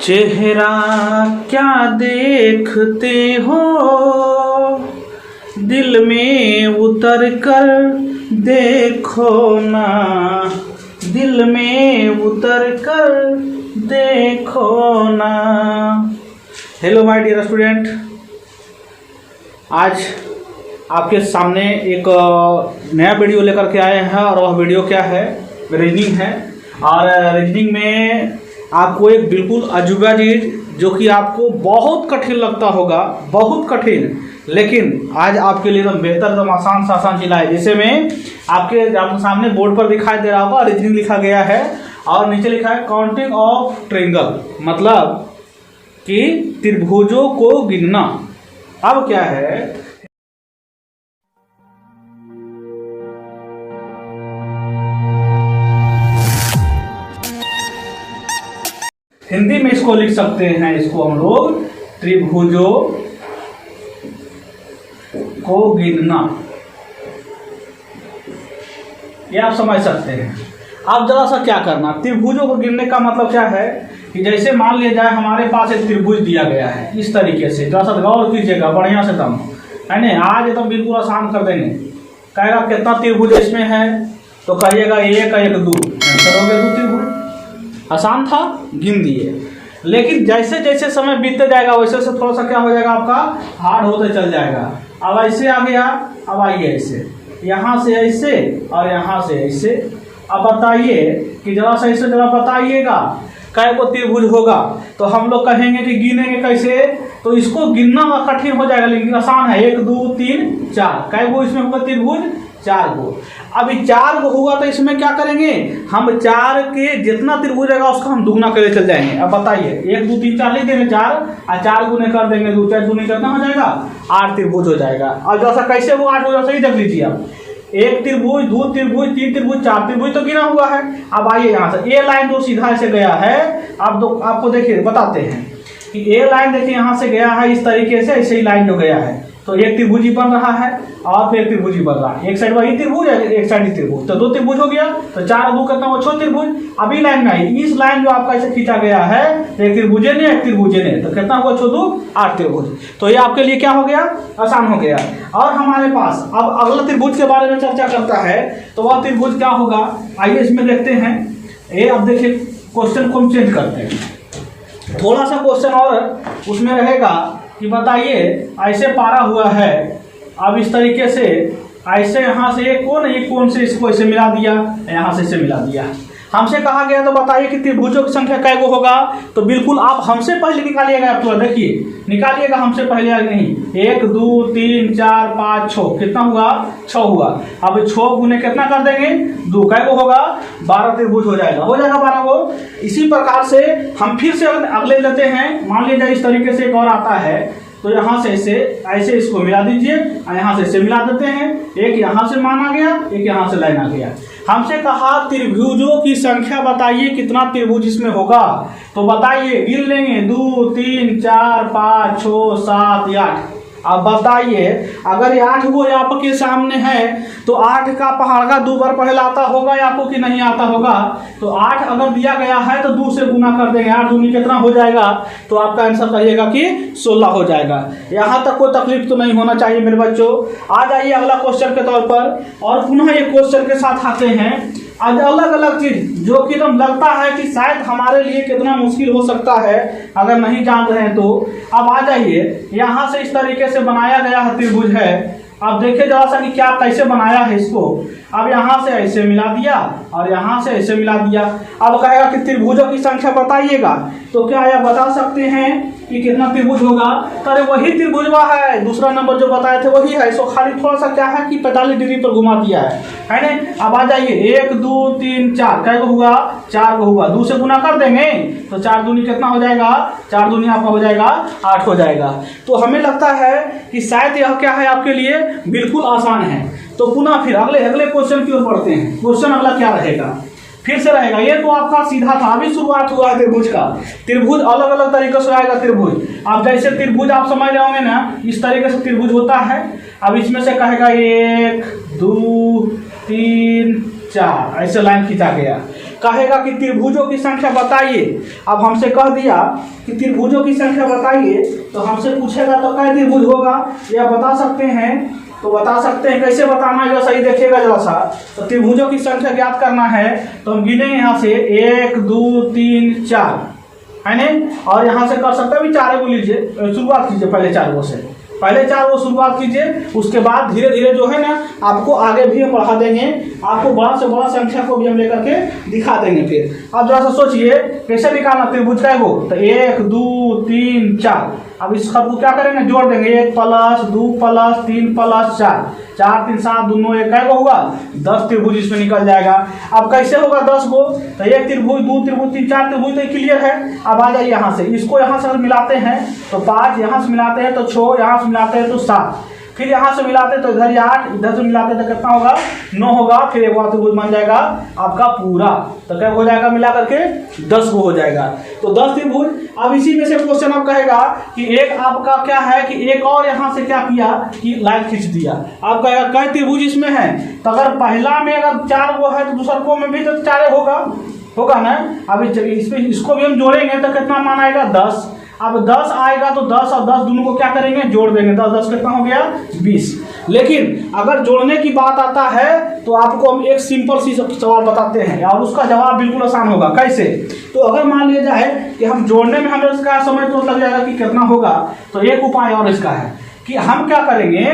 चेहरा क्या देखते हो, दिल में उतर कर देखो ना, दिल में उतर कर देखो ना। हेलो माय डियर स्टूडेंट, आज आपके सामने एक नया वीडियो लेकर के आए हैं और वह वीडियो क्या है, रीजनिंग है। और रीजनिंग में आपको एक बिल्कुल अजूबा चीज जो कि आपको बहुत कठिन लगता होगा, बहुत कठिन, लेकिन आज आपके लिए एकदम बेहतर, एकदम आसान से आसान चीज है। जैसे में आपके सामने बोर्ड पर दिखाई दे रहा होगा, रीजनिंग लिखा गया है और नीचे लिखा है काउंटिंग ऑफ ट्रायंगल, मतलब कि त्रिभुजों को गिनना। अब क्या है, हिंदी में इसको लिख सकते हैं, इसको हम लोग त्रिभुजों को गिनना, ये आप समझ सकते हैं। अब जरा सा क्या करना, त्रिभुजों को गिनने का मतलब क्या है कि जैसे मान लिया जाए हमारे पास एक त्रिभुज दिया गया है इस तरीके से, जरा सा गौर कीजिएगा बढ़िया से दम, है ना। आज एकदम बिल्कुल आसान कर देंगे। कहेगा कितना त्रिभुज इसमें है, तो कहिएगा एक एक दो, आंसर हो गया 2 त्रिभुज। आसान था, गिन दिए। लेकिन जैसे जैसे समय बीतते जाएगा वैसे वैसे थोड़ा सा क्या हो जाएगा, आपका हार्ड होते चल जाएगा। अब ऐसे आ गया, अब आइए ऐसे, यहाँ से ऐसे और यहाँ से ऐसे। अब बताइए कि जरा सा ऐसे जरा बताइएगा कै को त्रिभुज होगा, तो हम लोग कहेंगे कि गिनेंगे कैसे, तो इसको गिनना कठिन हो जाएगा, लेकिन आसान है। 1 2 3 4, कै को इसमें होगा त्रिभुज, 4 को। अभी 4 को हुआ तो इसमें क्या करेंगे, हम 4 के जितना त्रिभुज रहेगा उसका हम दुगना करके चल जाएंगे। अब बताइए 1 2 3 4 लिख देंगे 4 और 4 गुने कर देंगे 2, 4 दूनी कितना हो जाएगा, 8 त्रिभुज हो जाएगा। अब जैसा कैसे वो 8 हो जाएगा, सही देख लीजिए आप। 1 त्रिभुज, 2 त्रिभुज, 3 त्रिभुज, 4 त्रिभुज तो गिना हुआ है। अब आइए यहाँ से ए लाइन जो सीधा ऐसे गया है, अब आपको देखिए बताते हैं कि ए लाइन देखिए यहाँ से गया है इस तरीके से, ऐसे ही लाइन जो गया है, तो एक त्रिभुज ही बन रहा है और फिर एक त्रिभुज ही बन रहा है। एक साइड वही त्रिभुज है, एक साइड ही त्रिभुज, तो 2 त्रिभुज हो गया, तो 4 2 कितना हुआ, 6 त्रिभुज। अभी लाइन में आई, इस लाइन जो आपका ऐसे खींचा गया है, एक त्रिभुज ने एक त्रिभुज ने, तो कितना हुआ, 6 2 8 त्रिभुज। तो ये आपके लिए क्या हो गया, आसान हो गया। और हमारे पास अब अगला त्रिभुज के बारे में चर्चा करता है, तो वह त्रिभुज क्या होगा, आइए इसमें देखते हैं। ये अब देखिए क्वेश्चन को हम चेंज करते हैं, थोड़ा सा क्वेश्चन और उसमें रहेगा कि बताइए ऐसे पारा हुआ है, अब इस तरीके से ऐसे यहाँ से एक कोण से इसको ऐसे मिला दिया, यहाँ से इसे मिला दिया। हमसे कहा गया तो बताइए कि त्रिभुजों की संख्या कै गो होगा, तो बिल्कुल आप हमसे पहले निकालिएगा। आप तो देखिए निकालिएगा हमसे पहले, नहीं 1 2 3 4 5 6, कितना हुआ, 6 हुआ। अब 6 गुने कितना कर देंगे, 2, कै गो होगा, 12 त्रिभुज हो जाएगा, 12 गो। इसी प्रकार से हम फिर से अगले लेते हैं, मान लीजिए इस तरीके से एक और आता है, तो यहाँ से ऐसे इसको मिला दीजिए और यहाँ से इसे मिला देते हैं। एक यहाँ से मान आ गया, एक यहाँ से लाइन आ गया। हमसे कहा त्रिभुजों की संख्या बताइए, कितना त्रिभुज इसमें होगा, तो बताइए, गिन लेंगे 2 3 4 5 6 7 8। अब बताइए अगर 8 गो आपके सामने है, तो 8 का पहाड़ 2 बार पहले आता होगा आपको कि नहीं आता होगा, तो 8 अगर दिया गया है तो 2 से गुना कर देंगे, 8 दूनी कितना हो जाएगा, तो आपका आंसर कहिएगा कि 16 हो जाएगा। यहाँ तक कोई तकलीफ तो नहीं होना चाहिए मेरे बच्चों। आ जाइए अगला क्वेश्चन के तौर पर, और पुनः एक क्वेश्चन के साथ आते हैं। आज अलग अलग चीज जो कि एकदम लगता है कि शायद हमारे लिए कितना मुश्किल हो सकता है अगर नहीं जान रहे हैं, तो अब आ जाइए यहाँ से इस तरीके से बनाया गया है त्रिभुज है। अब देखिए जरा सा कि क्या कैसे बनाया है इसको। अब यहाँ से ऐसे मिला दिया और यहाँ से ऐसे मिला दिया। अब कहेगा कि त्रिभुजों की संख्या बताइएगा, तो क्या आप बता सकते हैं कि कितना त्रिभुज होगा, अरे वही त्रिभुजवा है, दूसरा नंबर जो बताए थे वही है, इसको खाली थोड़ा सा क्या है कि 45 डिग्री पर घुमा दिया है ना। अब आ जाइए 1 2 3 4, कै को हुआ, 4 को हुआ, 2 से गुना कर देंगे तो 4 दूनी कितना हो जाएगा, 4 दूनी आपका हो जाएगा 8 हो जाएगा। तो हमें लगता है कि शायद यह क्या है आपके लिए बिल्कुल आसान है। तो पुनः फिर अगले क्वेश्चन की ओर बढ़ते हैं। क्वेश्चन अगला क्या रहेगा, फिर से रहेगा, ये तो आपका सीधा था, अभी शुरुआत हुआ है त्रिभुज का। त्रिभुज अलग अलग तरीके से आएगा त्रिभुज। अब जैसे त्रिभुज आप समझ जाओगे ना, इस तरीके से त्रिभुज होता है। अब इसमें से कहेगा 1 2 3 4, ऐसे लाइन खींचा गया। कहेगा कि त्रिभुजों की संख्या बताइए। अब हमसे कह दिया कि त्रिभुजों की संख्या बताइए, तो हमसे पूछेगा तो क्या त्रिभुज होगा, यह बता सकते हैं। तो बता सकते हैं, कैसे बताना है जरा सही देखिएगा जरा सा। तो त्रिभुजों की संख्या ज्ञात करना है, तो हम गिनेंगे यहाँ से 1 2 3 4, है ना। और यहाँ से कर सकते हैं भी 4 को लीजिए, शुरुआत कीजिए पहले 4 को से, पहले 4 को शुरुआत कीजिए। उसके बाद धीरे धीरे जो है ना आपको आगे भी हम बढ़ा देंगे, आपको बड़ा से बड़ा संख्या को भी हम लेकर के दिखा देंगे। फिर अब जरा सा सोचिए कैसे निकालना त्रिभुज का वो। तो 1 2 3 4, अब इस सबको क्या करेंगे, जोड़ देंगे। 1 + 2 + 3 + 4, 4 3 7 दोनों 1 क्या होगा 10 त्रिभुज इसमें निकल जाएगा। अब कैसे होगा 10 को, तो 1 त्रिभुज 2 त्रिभुज 3 4 त्रिभुज, तो क्लियर है। अब आ जाइए यहाँ से, इसको यहाँ से मिलाते हैं तो 5, यहाँ से मिलाते हैं तो 6, यहाँ से मिलाते हैं तो 7, फिर यहाँ से मिलाते तो इधर 8, इधर से मिलाते तो कितना होगा 9 होगा। फिर एक बार त्रिभुज बन जाएगा आपका पूरा, तो क्या हो जाएगा मिला करके 10 को हो जाएगा। तो 10 त्रिभुज। अब इसी में से क्वेश्चन अब कहेगा कि एक आपका क्या है कि एक और यहाँ से क्या किया कि लाइन खींच दिया। आप कहेगा कई त्रिभुज इसमें है, तो अगर पहला में अगर 4 वो है तो दूसरा को में भी तो 4 होगा ना। अब इसको भी हम जोड़ेंगे तो कितना मान आएगा 10। अब 10 आएगा तो 10 और 10 दोनों को क्या करेंगे जोड़ देंगे, 10 10 कितना हो गया 20। लेकिन अगर जोड़ने की बात आता है तो आपको हम एक सिंपल सी सवाल बताते हैं और उसका जवाब बिल्कुल आसान होगा। कैसे, तो अगर मान लिया जाए कि हम जोड़ने में हमें इसका समय तो लग जाएगा कि कितना होगा, तो एक उपाय और इसका है कि हम क्या करेंगे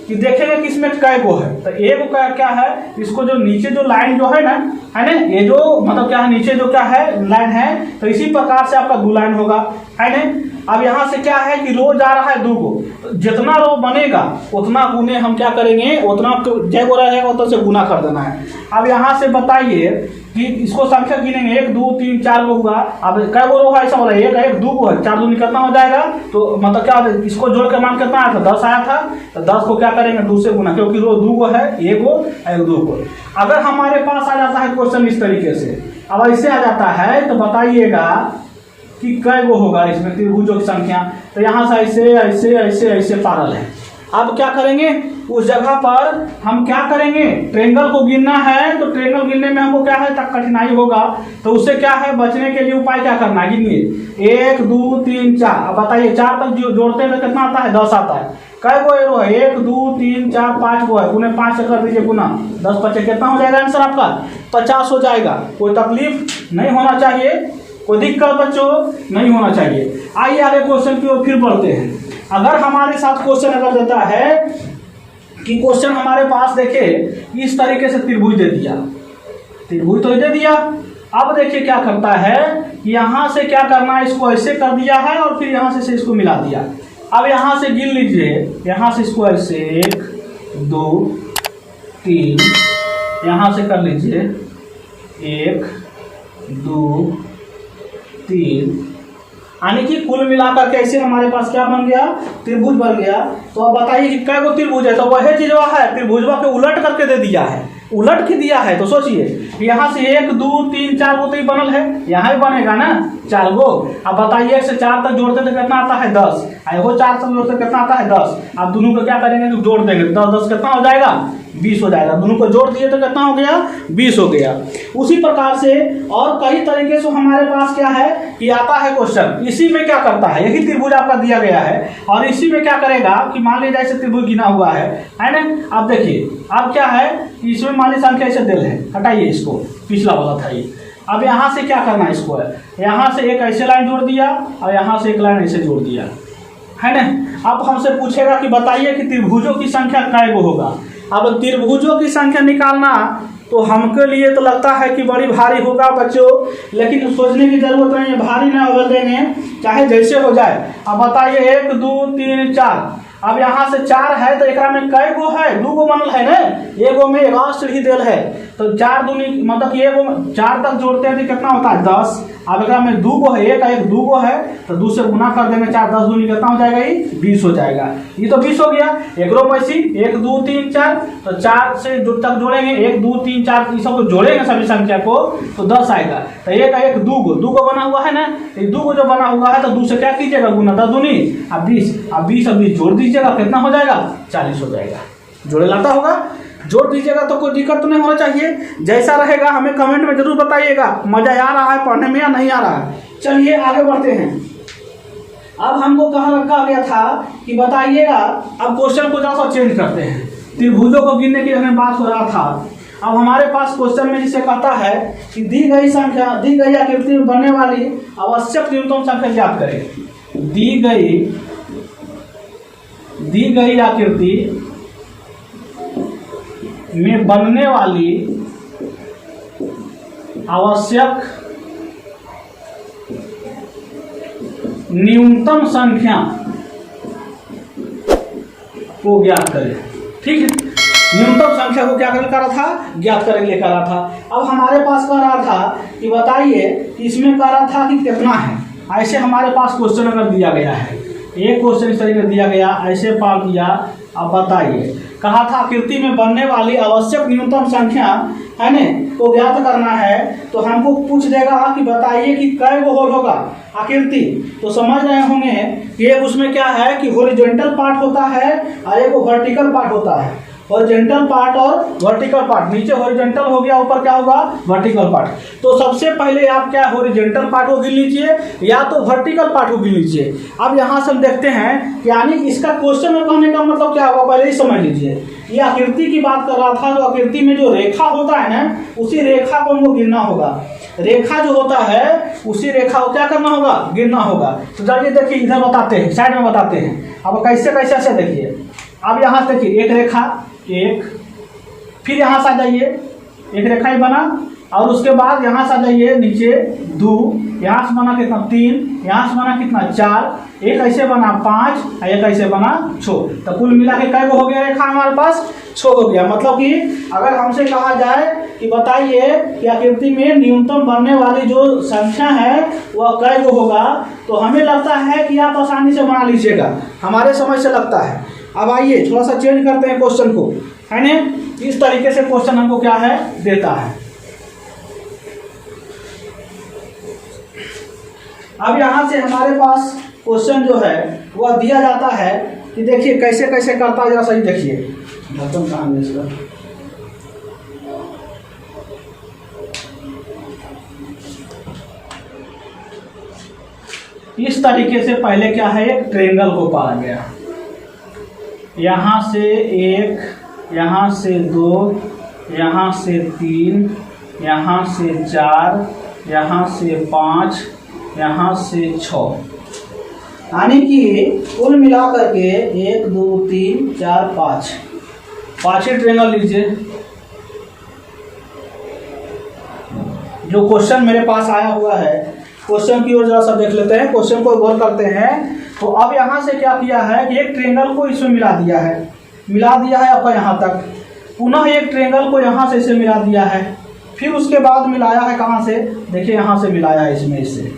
कि देखेंगे कि इसमें कै गो है। तो एक का क्या है, इसको जो नीचे जो लाइन जो है ना ये जो मतलब क्या है नीचे जो क्या है लाइन है, तो इसी प्रकार से आपका 2 लाइन होगा, है ना। अब यहाँ से क्या है कि रो जा रहा है 2 को, तो जितना रो बनेगा उतना गुने हम क्या करेंगे, उतना जय को रहेगा उतना से गुना कर देना है। अब यहाँ से बताइए कि इसको संख्या गिनेंगे 1 2 3 4 को हुआ। अब कै गो रो है ऐसा बोला 1 1 2 को है, 4 दूनी कितना हो जाएगा, तो मतलब क्या इसको जोड़ के मान कितना आया था 10 आया था। तो 10 को क्या करेंगे 2 से गुना, क्योंकि रो 2 को है, 1 को 1 2 को। अगर हमारे पास आ जाता है क्वेश्चन इस तरीके से, अब ऐसे आ जाता है तो बताइएगा कि कै गो होगा इसमें त्रिभुजों की संख्या। तो यहाँ से ऐसे ऐसे ऐसे ऐसे पैरेलल है। अब क्या करेंगे उस जगह पर हम क्या करेंगे, ट्रेंगल को गिनना है। तो ट्रेंगल गिनने में हमको क्या है तक कठिनाई होगा, तो उससे क्या है बचने के लिए उपाय क्या करना है, गिनिए 1 2 3 4। अब बताइए 4 तक जोड़ते हैं तो कितना आता है 10 आता है। कै गो एरो है 1 2 3 4 5 गो है, गुने 5 से कर दीजिए गुना 10 5 कितना हो जाएगा आंसर आपका 50 हो जाएगा। कोई तकलीफ नहीं होना चाहिए, कोई दिक्कत बच्चों नहीं होना चाहिए। आइए आगे क्वेश्चन की ओर फिर बढ़ते हैं। अगर हमारे साथ क्वेश्चन अगर देता है कि क्वेश्चन हमारे पास देखे इस तरीके से त्रिभुज दे दिया, त्रिभुज तो दे दिया। अब देखिए क्या करता है, यहाँ से क्या करना है, इसको ऐसे कर दिया है और फिर यहाँ से इसको मिला दिया। अब यहाँ से गिन लीजिए, यहाँ से इसको ऐसे 1 2 3, यहाँ से कर लीजिए 1 2 3, यानी कि कुल मिलाकर के ऐसे हमारे पास क्या बन गया त्रिभुज बन गया। तो अब बताइए कि कै गो त्रिभुज है, तो वही चीज है त्रिभुजवा के उलट करके दे दिया है, उलट के दिया है। तो सोचिए यहाँ से 1 2 3 4 गो तो ही बनल है, यहाँ ही बनेगा ना 4 गो। अब बताइए 1 से 4 तक जोड़ते तो कितना आता है 10, वो 4 तक जोड़ते कितना आता है 10। अब दोनों को क्या करेंगे जोड़ देंगे, 10 10 कितना हो जाएगा 20 हो जाएगा। दोनों को जोड़ दिए तो कितना हो गया 20 हो गया। उसी प्रकार से और कई तरीके से हमारे पास क्या है कि आता है क्वेश्चन, इसी में क्या करता है, यही त्रिभुज आपका दिया गया है और इसी में क्या करेगा कि मान लीजिए ऐसे त्रिभुज गिना हुआ है ना। अब देखिए अब क्या है इसमें मान लीजिए संख्या ऐसे दिल है, हटाइए इसको, पिछला वाला था ये। अब यहाँ से क्या करना है, इसको है यहाँ से एक ऐसे लाइन जोड़ दिया और यहाँ से एक लाइन ऐसे जोड़ दिया, है ना। अब हमसे पूछेगा कि बताइए कि त्रिभुजों की संख्या कै गो होगा। अब त्रिभुजों की संख्या निकालना तो हमके लिए तो लगता है कि बड़ी भारी होगा बच्चों, लेकिन सोचने की जरूरत नहीं है, भारी ना हो देंगे चाहे जैसे हो जाए। अब बताइए 1 2 3 4, अब यहाँ से 4 है तो एक में कै गो है, 2 गो बनल है ना, एगो में एक सीढ़ी देल है। तो 4 दूनी मतलब कि एगो 4 तक जोड़ते हैं तो कितना होता है 10। अब एक में 2 गो है, 1 2 गो है तो 2 से गुना कर देंगे 4 10 दूनी कितना हो जाएगा, ये 20 हो जाएगा। ये तो 20 हो गया। एक रो पैसी 1 2 3 4, तो 4 से जो तक जोड़ेंगे 1 2 3 4 ये सब जोड़ेंगे सभी संख्या को तो 10 आएगा। तो 1 2 गो बना हुआ है ना, 2 गो जो बना हुआ है तो 2 से क्या कीजिएगा गुना 10 दूनी अब 20, अब 20 जोड़ दीजिएगा कितना हो जाएगा 40 हो जाएगा। जोड़े लाता होगा जोड़ दीजिएगा तो कोई दिक्कत तो नहीं होना चाहिए। जैसा रहेगा हमें कमेंट में जरूर बताइएगा, मजा आ रहा है पढ़ने में या नहीं आ रहा है। चलिए आगे बढ़ते हैं। अब हमको कहा रखा गया था कि बताइएगा, अब क्वेश्चन को थोड़ा सा चेंज करते हैं। त्रिभुजों को गिनने की हमें बात हो रहा था। अब हमारे पास क्वेश्चन में जिसे कहता है कि दी गई आकृति में बनने वाली आवश्यक न्यूनतम संख्या ज्ञात करें। दी गई आकृति में बनने वाली आवश्यक न्यूनतम संख्या को ज्ञात करें। ठीक है, न्यूनतम संख्या को क्या करने कह रहा था, ज्ञात करने लेकर रहा था। अब हमारे पास कह रहा था कि बताइए कि इसमें कह रहा था कि कितना है। ऐसे हमारे पास क्वेश्चन अगर दिया गया है, एक क्वेश्चन इस तरीके दिया गया, ऐसे पार किया। अब बताइए, कहा था आकृति में बनने वाली आवश्यक न्यूनतम संख्या है ने को ज्ञात करना है, तो हमको पूछ देगा कि बताइए कि कै गो होल होगा आकृति। तो समझ रहे होंगे कि एक उसमें क्या है कि हॉरिजॉन्टल पार्ट होता है और एक वर्टिकल पार्ट होता है। हॉरिजॉन्टल पार्ट और वर्टिकल पार्ट, नीचे हॉरिजॉन्टल हो गया, ऊपर क्या होगा, वर्टिकल पार्ट। तो सबसे पहले आप क्या हॉरिजॉन्टल पार्ट को गिन लीजिए या तो वर्टिकल पार्ट को गिन लीजिए। अब यहाँ से हम देखते हैं कि यानी इसका क्वेश्चन में कहने का मतलब क्या होगा, पहले ही समझ लीजिए। ये आकृति की बात कर रहा था, जो आकृति में जो रेखा होता है ना, उसी रेखा को हमको गिनना होगा। रेखा जो होता है उसी रेखा को क्या करना होगा, गिनना होगा। तो चलिए देखिए, इधर बताते हैं, साइड में बताते हैं। अब कैसे कैसे से देखिए। अब यहाँ से देखिए, एक रेखा, एक, फिर यहाँ से आ जाइए, एक रेखा ही बना, और उसके बाद यहाँ से आ जाइए नीचे 2, यहाँ से बना कितना 3, यहाँ से बना कितना 4, एक ऐसे बना 5, एक ऐसे बना 6। तो कुल मिला के कै गो हो गया रेखा हमारे पास, 6 हो गया। मतलब कि अगर हमसे कहा जाए कि बताइए कि आकृति में न्यूनतम बनने वाली जो संख्या है वह कै गो होगा, तो हमें लगता है कि आप आसानी से बना लीजिएगा, हमारे समझ से लगता है। अब आइए थोड़ा सा चेंज करते हैं क्वेश्चन को, है ना। इस तरीके से क्वेश्चन हमको क्या है, देता है। अब यहाँ से हमारे पास क्वेश्चन जो है वह दिया जाता है कि देखिए कैसे कैसे करता है, जरा सही देखिए। ढक्कन कहाँ है इसका, इस तरीके से पहले क्या है, एक ट्रायंगल को पाया गया। यहाँ से 1, यहाँ से 2, यहाँ से 3, यहाँ से 4, यहाँ से 5, यहाँ से 6, यानी कि कुल मिलाकर के 1 2 3 4 5, 5 ही ट्रायंगल लीजिए। जो क्वेश्चन मेरे पास आया हुआ है, क्वेश्चन की ओर जरा सा देख लेते हैं, क्वेश्चन को गौर करते हैं। तो अब यहाँ से क्या किया है कि एक ट्रायंगल को इसमें मिला दिया है आपका यहाँ तक, पुनः एक ट्रायंगल को यहाँ से इसे मिला दिया है, फिर उसके बाद मिलाया है कहाँ से, देखिए यहाँ से मिलाया है इसमें इससे,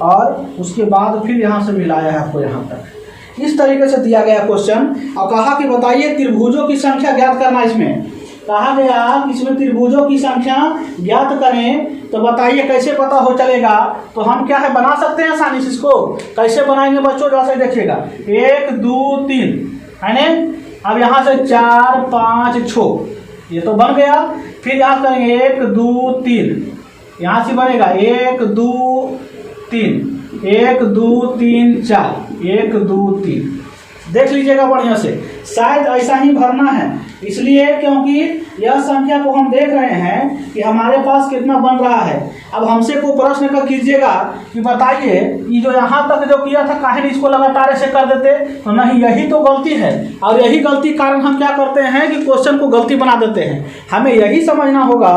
और उसके बाद फिर यहाँ से मिलाया है आपको यहाँ तक। इस तरीके से दिया गया क्वेश्चन। और कहा कि बताइए त्रिभुजों की संख्या ज्ञात करना। इसमें कहा गया कि इसमें त्रिभुजों की संख्या ज्ञात करें, तो बताइए कैसे पता हो चलेगा। तो हम क्या है, बना सकते हैं आसानी से। इसको कैसे बनाएंगे बच्चों, जरा से देखिएगा। 1 2 3 है ना। अब यहाँ से 4 5 6, ये तो बन गया। फिर यहाँ करेंगे 1 2 3, यहाँ से बनेगा 1 2 3, 1 2 3 4, 1 2 3। देख लीजिएगा बढ़िया से, शायद ऐसा ही भरना है, इसलिए क्योंकि यह संख्या को हम देख रहे हैं कि हमारे पास कितना बन रहा है। अब हमसे को प्रश्न का कीजिएगा कि बताइए ये जो यहाँ तक जो किया था, काहे इसको लगातार ऐसे कर देते, तो नहीं, यही तो गलती है। और यही गलती कारण हम क्या करते हैं कि क्वेश्चन को गलती बना देते हैं। हमें यही समझना होगा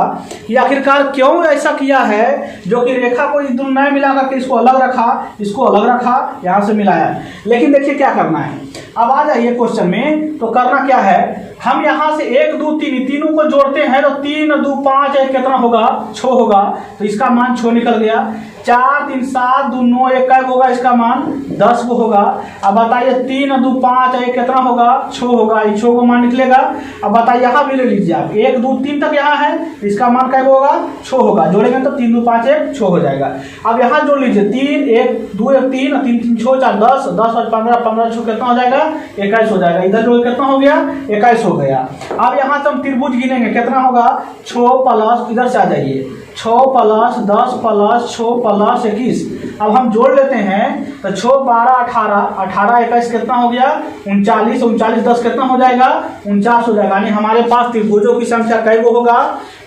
कि आखिरकार क्यों ऐसा किया है, जो कि रेखा को इस दोनों नए मिला करके इसको अलग रखा, इसको अलग रखा, यहाँ से मिलाया। लेकिन देखिए क्या करना है। अब आ जाइए क्वेश्चन में, तो करना क्या है, हम यहाँ से 1 2 3 तीनों को जोड़ते हैं, तो 3 2 5 कितना होगा, 6 होगा। तो इसका मान 6 निकल गया। 4 3 7 2 9 1 का होगा इसका मान 10 को होगा। अब बताइए 3 2 5 1 कितना होगा 6 होगा, 6 को मान निकलेगा। अब बताइए यहाँ भी ले लीजिए आप 1 2 3 तक यहाँ है, इसका मान क्या होगा 6 होगा, जोड़ेंगे तो 3 2 5 1 6 हो जाएगा। अब यहाँ जोड़ लीजिए 3 1 2 1 3 3 3 6 4 10 10 और 15 15 6 कितना हो जाएगा 21 हो जाएगा। इधर जो कितना हो गया 21 हो गया। अब यहाँ से हम त्रिभुज गिनेंगे कितना होगा 6 प्लस इधर से आ जाइए 6 प्लस 10 प्लस 6 प्लस 21। अब हम जोड़ लेते हैं तो 6 12 18 18 21 कितना हो गया 39 39 10 कितना हो जाएगा 49 हो जाएगा। यानी हमारे पास त्रिभुजों की संख्या कई गो होगा,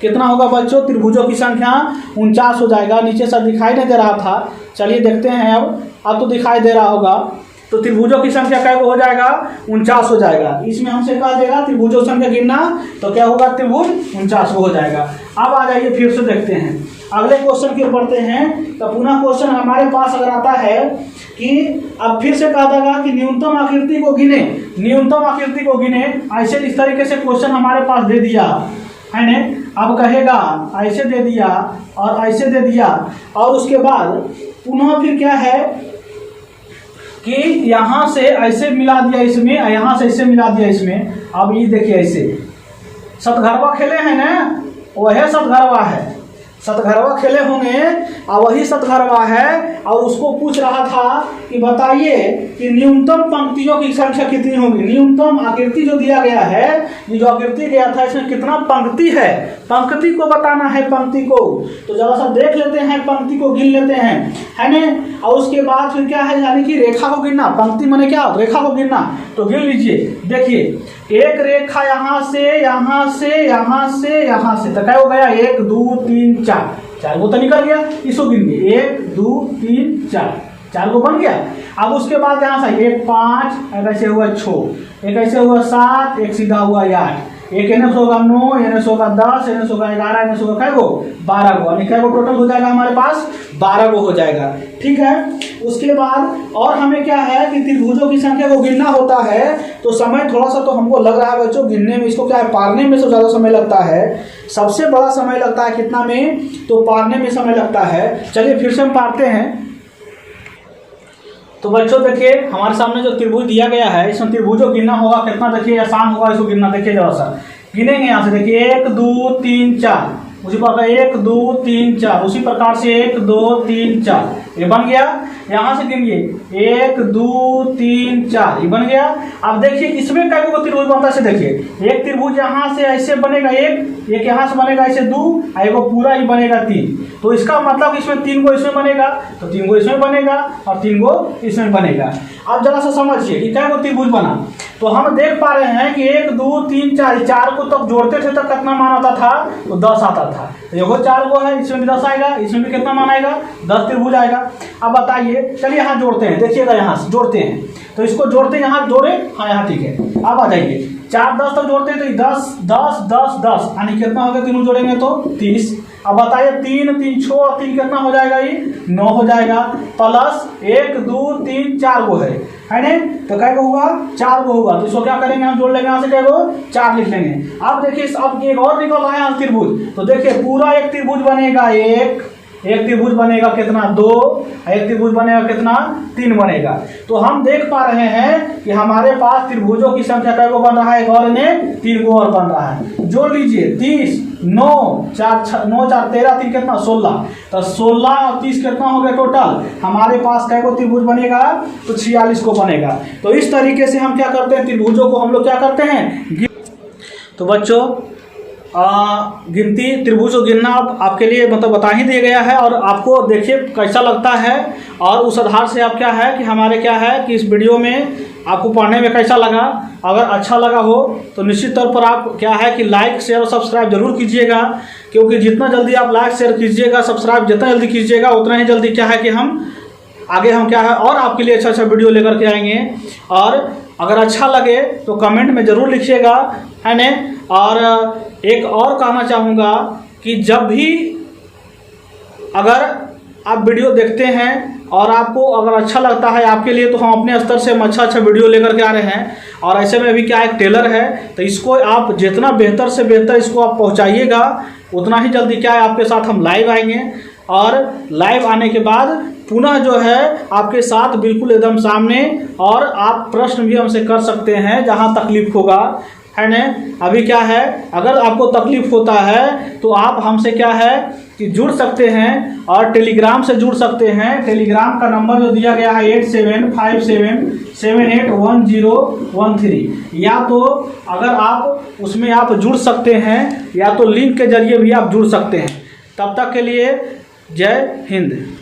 कितना होगा बच्चों त्रिभुजों की संख्या 49 हो जाएगा। नीचे से दिखाई नहीं दे रहा था, चलिए देखते हैं अब तो दिखाई दे रहा होगा। तो त्रिभुजों की संख्या क्या हो जाएगा 49 हो जाएगा। इसमें हमसे कहा देगा त्रिभुजों की संख्या गिनना, तो क्या होगा त्रिभुज 49 हो जाएगा। अब आ जाइए फिर से देखते हैं अगले क्वेश्चन की ओर बढ़ते हैं। तो पुनः क्वेश्चन हमारे पास अगर आता है कि अब फिर से कहा देगा कि न्यूनतम आकृति को गिने, न्यूनतम आकृति को गिने। ऐसे इस तरीके से क्वेश्चन हमारे पास दे दिया है ने, अब कहेगा ऐसे दे दिया और ऐसे दे दिया और उसके बाद पुनः फिर क्या है कि यहाँ से ऐसे मिला दिया इसमें, यहाँ से ऐसे मिला दिया इसमें। अब ये देखिए ऐसे सतघरवा खेले हैं ना, वह सतघरवा है, सतघरवा खेले होंगे और वही सतघरवा है। और उसको पूछ रहा था कि बताइए कि न्यूनतम पंक्तियों की संख्या कितनी होगी। न्यूनतम आकृति जो दिया गया है, ये जो आकृति गया था इसमें कितना पंक्ति है, पंक्ति को बताना है, पंक्ति को। तो जरा सा देख लेते हैं, पंक्ति को गिन लेते हैं है ना। और उसके बाद फिर क्या है यानी कि रेखा को गिनना। पंक्ति माने क्या रेखा को गिनना, तो गिन लीजिए। देखिए एक रेखा यहाँ से यहाँ से यहाँ से यहाँ से तो क्या हो गया 1 2 3 4 4 वो तो निकल गया। इसको गिनिए 1 2 3 4 4 को बन गया। अब उसके बाद यहाँ से 1 5 एक ऐसे हुआ 6 एक ऐसे हुआ 7 एक सीधा हुआ 8 एक एनएस होगा 9 एनएस होगा 10 एनएस होगा 11 एनएस होगा क्या 12 गो। यानी क्या टोटल हो जाएगा हमारे पास 12 गो हो जाएगा। ठीक है। उसके बाद और हमें क्या है कि त्रिभुजों की संख्या को गिनना होता है, तो समय थोड़ा सा तो हमको लग रहा है बच्चों गिनने में, इसको क्या है पारने में तो ज़्यादा समय लगता है। सबसे बड़ा समय लगता है कितना में, तो पारने में समय लगता है। चलिए फिर से हम पारते हैं। तो बच्चों देखिए हमारे सामने जो त्रिभुज दिया गया है, इसमें त्रिभुजों गिनना होगा कितना, देखिए आसान होगा इसको गिनना। देखिए जरा सा गिनेंगे यहाँ से, देखिए 1 2 3 4 उसी प्रकार 1 2 3 4 उसी प्रकार से 1 2 3 4 ये बन गया। यहाँ से गिनिए 1 2 3 4 ये बन गया। अब देखिए इसमें क्या त्रिभुज बनता है, देखिए एक त्रिभुज यहाँ से ऐसे बनेगा, एक यहाँ से बनेगा ऐसे 2 और एक पूरा ही बनेगा 3। तो इसका मतलब इसमें 3 गो इसमें बनेगा, तो 3 गो इसमें बनेगा और 3 गो इसमें बनेगा। अब जरा सा समझिए कि क्या त्रिभुज बना। तो हम देख पा रहे हैं कि 1 2 3 4 को तब जोड़ते थे तब कितना मान आता था, तो 10 आता था। देखो 4 गो है, इसमें भी 10 आएगा, इसमें भी कितना मान आएगा 10 त्रिभुज आएगा। अब बताइए चलिए यहाँ जोड़ते हैं, देखिएगा यहाँ से जोड़ते हैं, तो इसको जोड़ते हैं, यहाँ जोड़े, हाँ यहाँ ठीक है। अब आ जाइए 4 10 तक जोड़ते हैं तो 10 10 10 10 यानी कितना हो गया, तीनों जोड़ेंगे तो 30। अब बताइए 3 3 6 और 3 कितना हो जाएगा, ये 9 हो जाएगा। प्लस 1 2 3 4 गो है ना, तो क्या होगा 4 गो होगा। तो इसको क्या करेंगे हम जोड़ लेंगे, यहाँ से क्या गो 4 लिख लेंगे। अब देखिए अब एक और निकल रहा है त्रिभुज, तो देखिए पूरा एक त्रिभुज बनेगा, एक त्रिभुज बनेगा कितना 2, एक त्रिभुज बनेगा कितना 3 बनेगा। तो हम देख पा रहे हैं कि हमारे पास त्रिभुजों की संख्या क्या बन रहा है, एक और में 3 गो और बन रहा है। जोड़ लीजिए 30 9 4 13 3 कितना 16, तो 16 और 30 कितना हो गया टोटल हमारे पास क्या को त्रिभुज बनेगा, तो 46 को बनेगा। तो इस तरीके से हम क्या करते हैं, त्रिभुजों को हम लोग क्या करते हैं। तो बच्चों गिनती त्रिभुज को गिनना आपके लिए मतलब बता ही दिया गया है, और आपको देखिए कैसा लगता है, और उस आधार से आप क्या है कि हमारे क्या है कि इस वीडियो में आपको पढ़ने में कैसा लगा। अगर अच्छा लगा हो तो निश्चित तौर पर आप क्या है कि लाइक शेयर और सब्सक्राइब जरूर कीजिएगा, क्योंकि जितना जल्दी आप लाइक शेयर कीजिएगा, सब्सक्राइब जितना जल्दी कीजिएगा उतना ही जल्दी क्या है कि हम क्या है और आपके लिए अच्छा वीडियो लेकर के आएंगे। और अगर अच्छा लगे तो कमेंट में ज़रूर लिखिएगा, है ना। और एक और कहना चाहूँगा कि जब भी अगर आप वीडियो देखते हैं और आपको अगर अच्छा लगता है आपके लिए, तो हम अपने स्तर से अच्छा वीडियो लेकर के आ रहे हैं। और ऐसे में भी क्या एक टेलर है, तो इसको आप जितना बेहतर से बेहतर इसको आप पहुँचाइएगा, उतना ही जल्दी क्या है आपके साथ हम लाइव आएंगे और लाइव आने के बाद पुनः जो है आपके साथ बिल्कुल एकदम सामने, और आप प्रश्न भी हमसे कर सकते हैं जहां तकलीफ होगा, है ना। अभी क्या है, अगर आपको तकलीफ होता है तो आप हमसे क्या है कि जुड़ सकते हैं और टेलीग्राम से जुड़ सकते हैं। टेलीग्राम का नंबर जो दिया गया है 8757781013, या तो अगर आप उसमें आप जुड़ सकते हैं या तो लिंक के जरिए भी आप जुड़ सकते हैं। तब तक के लिए जय हिंद।